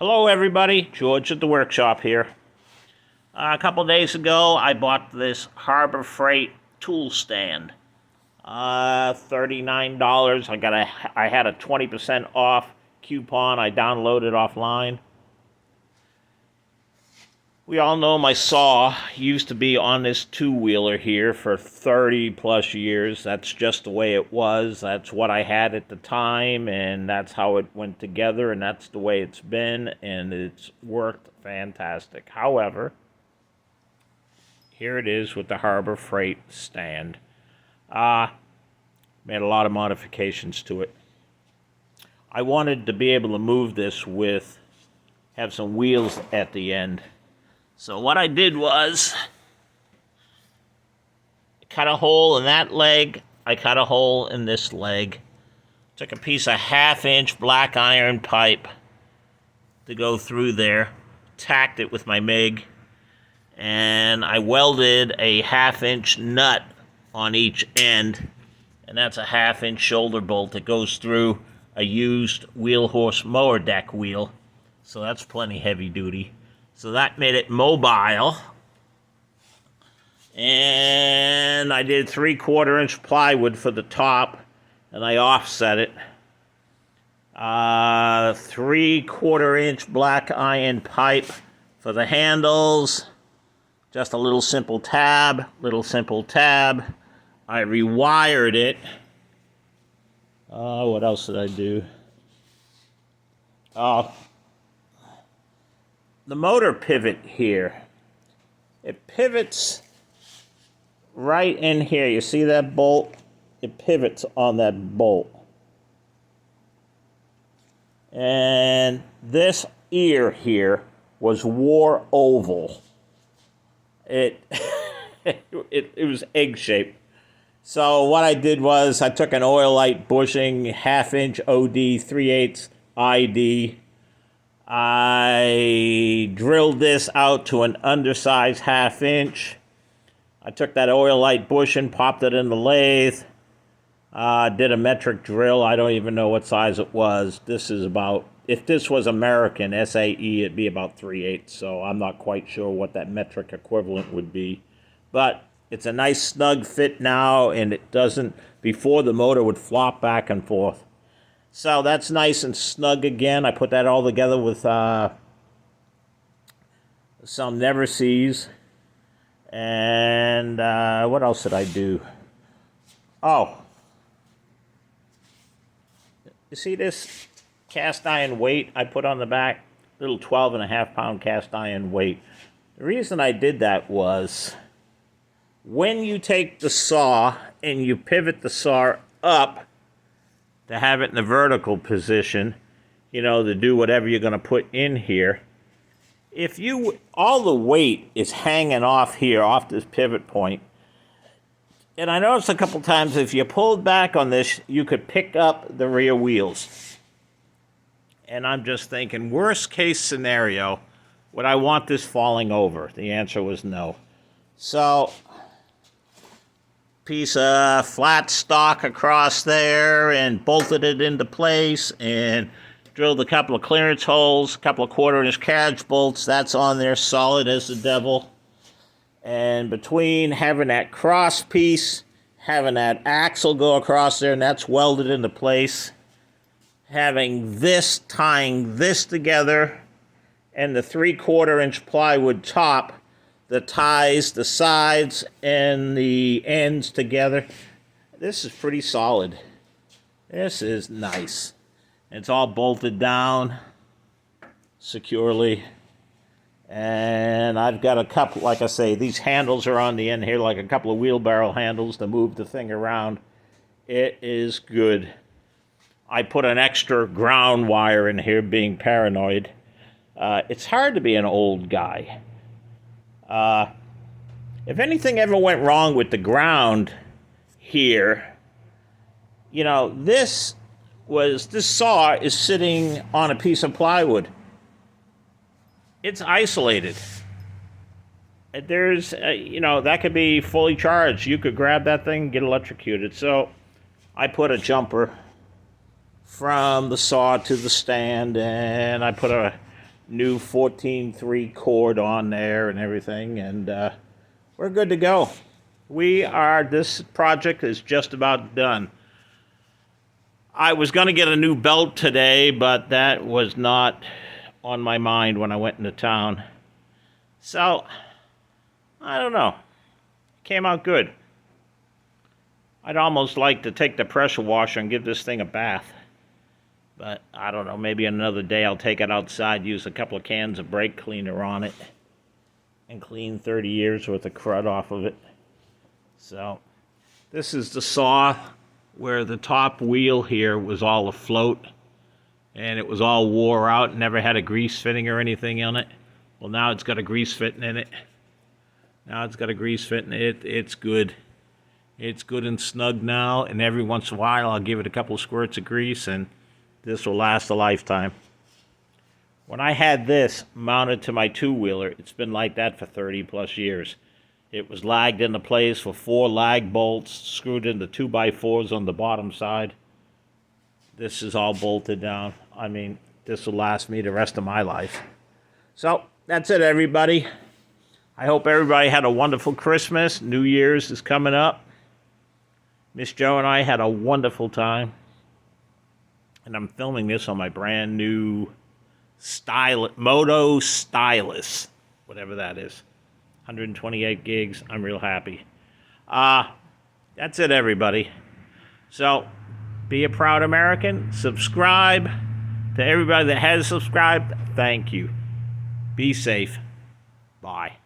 Hello, everybody. George at the workshop here. A couple days ago, I bought this Harbor Freight tool stand. $39. I had a 20% off coupon. I downloaded offline. We all know my saw used to be on this two-wheeler here for 30 plus years. That's just the way it was. That's what I had at the time, and that's how it went together, and that's the way it's been, and it's worked fantastic. However, here it is with the Harbor Freight stand. Made a lot of modifications to it. I wanted to be able to move this have some wheels at the end. So what I did was, I cut a hole in that leg, I cut a hole in this leg, took a piece of 1/2-inch black iron pipe to go through there, tacked it with my MIG, and I welded a 1/2-inch nut on each end, and that's a 1/2-inch shoulder bolt that goes through a used wheel horse mower deck wheel, so that's plenty heavy duty. So that made it mobile. And I did 3/4-inch plywood for the top, and I offset it. 3/4-inch black iron pipe for the handles. Just a little simple tab. I rewired it. What else did I do? The motor pivot here, it pivots right in here. You see that bolt? It pivots on that bolt. And this ear here was war oval. It was egg-shaped. So what I did was I took an Oilite bushing, 1/2-inch OD, 3/8 ID. I drilled this out to an undersized 1/2-inch. I took that Oilite bushing, popped it in the lathe, did a metric drill. I don't even know what size it was. This is about, if this was American SAE, it'd be about 3/8. So I'm not quite sure what that metric equivalent would be. But it's a nice snug fit now, and it doesn't, before the motor would flop back and forth. So that's nice and snug again. I put that all together with some Never Sees. And what else did I do? Oh. You see this cast iron weight I put on the back? Little 12.5-pound cast iron weight. The reason I did that was, when you take the saw and you pivot the saw up, to have it in the vertical position, to do whatever you're going to put in here. All the weight is hanging off here, off this pivot point. And I noticed a couple times if you pulled back on this, you could pick up the rear wheels. And I'm just thinking, worst case scenario, would I want this falling over? The answer was no. So, piece of flat stock across there and bolted it into place and drilled a couple of clearance holes, a couple of 1/4-inch carriage bolts. That's on there solid as the devil. And between having that cross piece, having that axle go across there, and that's welded into place, having this, tying this together, and the 3/4-inch plywood top that ties the sides and the ends together. This is pretty solid. This is nice. It's all bolted down securely. And I've got a couple, like I say, these handles are on the end here, like a couple of wheelbarrow handles to move the thing around. It is good. I put an extra ground wire in here, being paranoid. It's hard to be an old guy. If anything ever went wrong with the ground here, this saw is sitting on a piece of plywood. It's isolated. There's, that could be fully charged. You could grab that thing and get electrocuted. So I put a jumper from the saw to the stand, and I put a new 14.3 cord on there and everything, and we're good to go. This project is just about done. I was going to get a new belt today, but that was not on my mind when I went into town. So, I don't know. Came out good. I'd almost like to take the pressure washer and give this thing a bath. But I don't know, maybe another day I'll take it outside, use a couple of cans of brake cleaner on it, and clean 30 years worth of crud off of it. So, this is the saw where the top wheel here was all afloat, and it was all wore out, never had a grease fitting or anything on it. Well, now it's got a grease fitting in it. It's good. It's good and snug now, and every once in a while I'll give it a couple of squirts of grease, and this will last a lifetime. When I had this mounted to my two-wheeler, it's been like that for 30 plus years. It was lagged into place with 4 lag bolts screwed into 2x4s on the bottom side. This is all bolted down. I mean, this will last me the rest of my life. So, that's it, everybody. I hope everybody had a wonderful Christmas. New Year's is coming up. Miss Jo and I had a wonderful time. And I'm filming this on my brand new Moto Stylus, whatever that is. 128 gigs. I'm real happy. That's it, everybody. So, be a proud American. Subscribe. To everybody that has subscribed, thank you. Be safe. Bye.